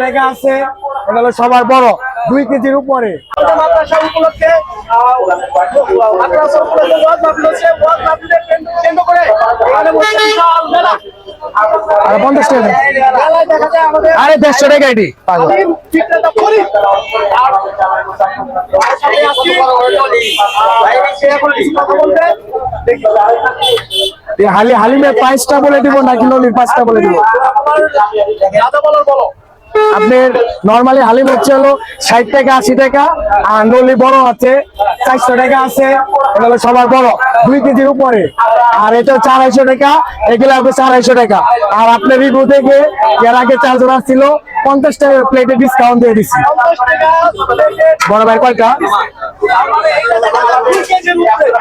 টাকা আছে, এটা হলো সবার বড় 2 কেজির উপরে। আর 50 টাকা, আরে 150 টাকা এটি হালিমের প্রাইসটা বলে দিব নাকি নলির প্রাইসটা বলে দিব? আপনার নরমালি হালিম হচ্ছে হলো 60 টাকা 80 টাকা, আর নলি বড় আছে 400 টাকা আছে, এটা হলো সবার বড় 2 কেজির উপরে। আর এটা 450 টাকা, এগুলো হবে 450 টাকা। আর আপনার রিভিউ থেকে এর আগে 4 জোড়া ছিল, 50 টাকা প্লেটে ডিসকাউন্ট দিয়ে দিচ্ছি। বড় ভাই কয়টা?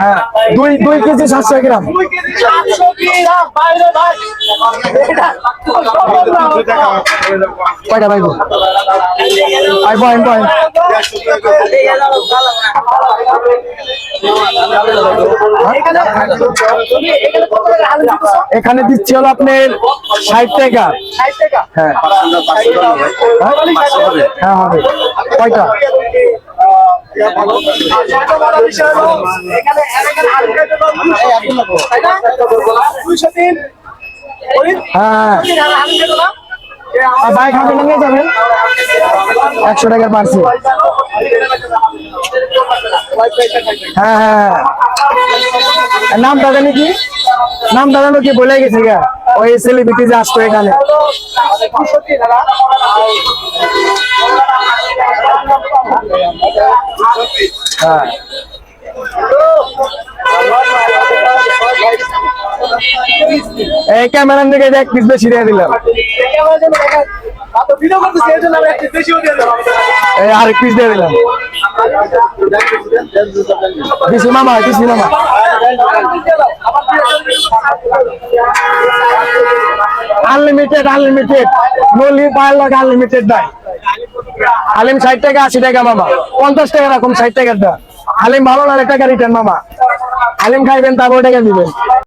হ্যাঁ, 2 কেজি 700 গ্রাম। কয়টা ভাই? এখানে দিচ্ছি হলো আপনার 60 টাকা। হ্যাঁ হ্যাঁ হবে। কয়টা? হ্যাঁ বাইক হাতে নিয়ে যাবেন 100 টাকার পার্সেল। হ্যাঁ হ্যাঁ, নামটা জানি কি? নামটা জানো কি বলে গেছি গা, ওই সেলিব্রিটি যে আসতো এখানে। হ্যাঁ এই ক্যামেরার দিকে 1 পিস বেশি দিয়ে দিলাম। আরেক পিস দিয়ে দিলাম। দিছি মামা, দিছি মামা। আনলিমিটেড আনলিমিটেড, নলি পাইল আনলিমিটেড নাই। হালিম 60 টাকা 80 টাকা মামা, 50 টাকা এরকম 60 টাকারটা। হালিম ভালো না, 1 টাকা রিটার্ন মামা। হালিম খাইবেন তারপর টাকা দিবেন।